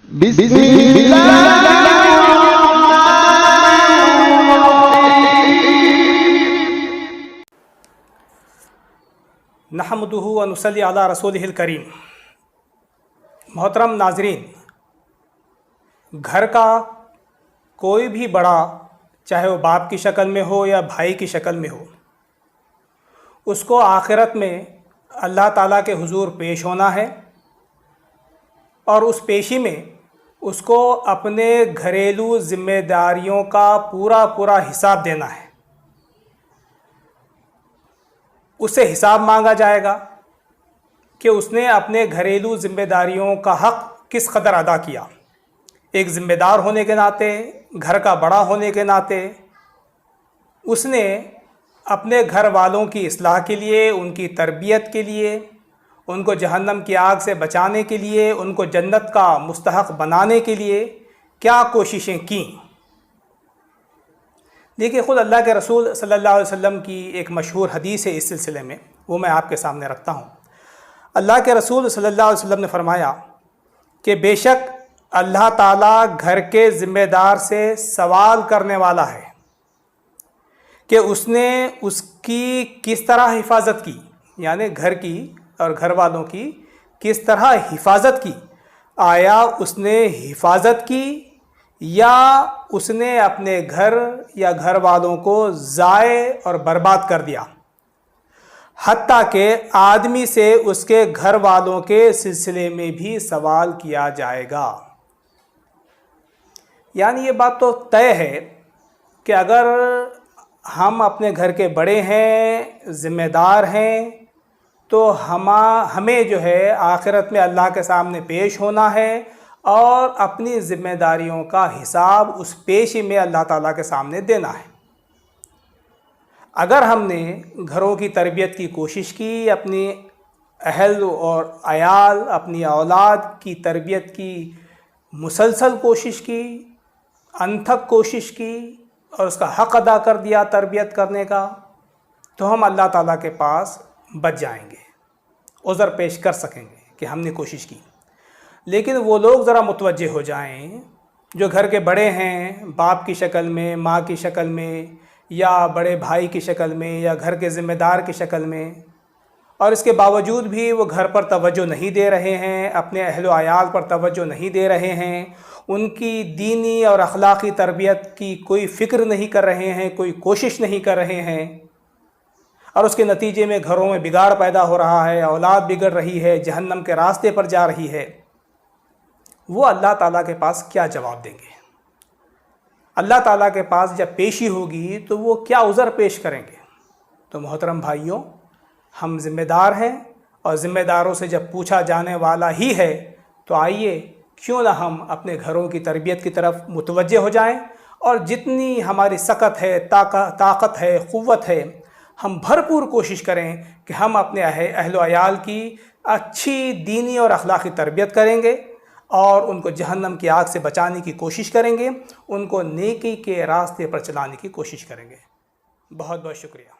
بسم اللہ نحمدہ و نصلی علی رسولہ الکریم۔ محترم ناظرین، گھر کا کوئی بھی بڑا، چاہے وہ باپ کی شکل میں ہو یا بھائی کی شکل میں ہو، اس کو آخرت میں اللہ تعالیٰ کے حضور پیش ہونا ہے، اور اس پیشی میں اس کو اپنے گھریلو ذمہ داریوں کا پورا حساب دینا ہے۔ اس سے حساب مانگا جائے گا کہ اس نے اپنے گھریلو ذمہ داریوں کا حق کس قدر ادا کیا۔ ایک ذمہ دار ہونے کے ناطے، گھر کا بڑا ہونے کے ناطے، اس نے اپنے گھر والوں کی اصلاح کے لیے، ان کی تربیت کے لیے، ان کو جہنم کی آگ سے بچانے کے لیے، ان کو جنت کا مستحق بنانے کے لیے کیا کوششیں کیں۔ دیکھیے، خود اللہ کے رسول صلی اللہ علیہ وسلم کی ایک مشہور حدیث ہے اس سلسلے میں، وہ میں آپ کے سامنے رکھتا ہوں۔ اللہ کے رسول صلی اللہ علیہ وسلم نے فرمایا کہ بے شک اللہ تعالیٰ گھر کے ذمہ دار سے سوال کرنے والا ہے کہ اس نے اس کی کس طرح حفاظت کی، یعنی گھر کی اور گھر والوں کی کس طرح حفاظت کی۔ آیا اس نے حفاظت کی یا اس نے اپنے گھر یا گھر والوں کو ضائع اور برباد کر دیا، حتیٰ کہ آدمی سے اس کے گھر والوں کے سلسلے میں بھی سوال کیا جائے گا۔ یعنی یہ بات تو طے ہے کہ اگر ہم اپنے گھر کے بڑے ہیں، ذمہ دار ہیں، تو ہمیں جو ہے آخرت میں اللہ کے سامنے پیش ہونا ہے اور اپنی ذمہ داریوں کا حساب اس پیشی میں اللہ تعالیٰ کے سامنے دینا ہے۔ اگر ہم نے گھروں کی تربیت کی کوشش کی، اپنی اہل اور عیال، اپنی اولاد کی تربیت کی مسلسل کوشش کی، انتھک کوشش کی، اور اس کا حق ادا کر دیا تربیت کرنے کا، تو ہم اللہ تعالیٰ کے پاس بچ جائیں گے، عذر پیش کر سکیں گے کہ ہم نے کوشش کی۔ لیکن وہ لوگ ذرا متوجہ ہو جائیں جو گھر کے بڑے ہیں، باپ کی شکل میں، ماں کی شکل میں، یا بڑے بھائی کی شکل میں، یا گھر کے ذمہ دار کی شکل میں، اور اس کے باوجود بھی وہ گھر پر توجہ نہیں دے رہے ہیں، اپنے اہل و عیال پر توجہ نہیں دے رہے ہیں، ان کی دینی اور اخلاقی تربیت کی کوئی فکر نہیں کر رہے ہیں، کوئی کوشش نہیں کر رہے ہیں، اور اس کے نتیجے میں گھروں میں بگاڑ پیدا ہو رہا ہے، اولاد بگڑ رہی ہے، جہنم کے راستے پر جا رہی ہے، وہ اللہ تعالیٰ کے پاس کیا جواب دیں گے؟ اللہ تعالیٰ کے پاس جب پیشی ہوگی تو وہ کیا عذر پیش کریں گے؟ تو محترم بھائیوں، ہم ذمہ دار ہیں، اور ذمہ داروں سے جب پوچھا جانے والا ہی ہے تو آئیے کیوں نہ ہم اپنے گھروں کی تربیت کی طرف متوجہ ہو جائیں، اور جتنی ہماری سکت ہے، طاقت ہے، قوت ہے، ہم بھرپور کوشش کریں کہ ہم اپنے اہل و عیال کی اچھی دینی اور اخلاقی تربیت کریں گے، اور ان کو جہنم کی آگ سے بچانے کی کوشش کریں گے، ان کو نیکی کے راستے پر چلانے کی کوشش کریں گے۔ بہت بہت شکریہ۔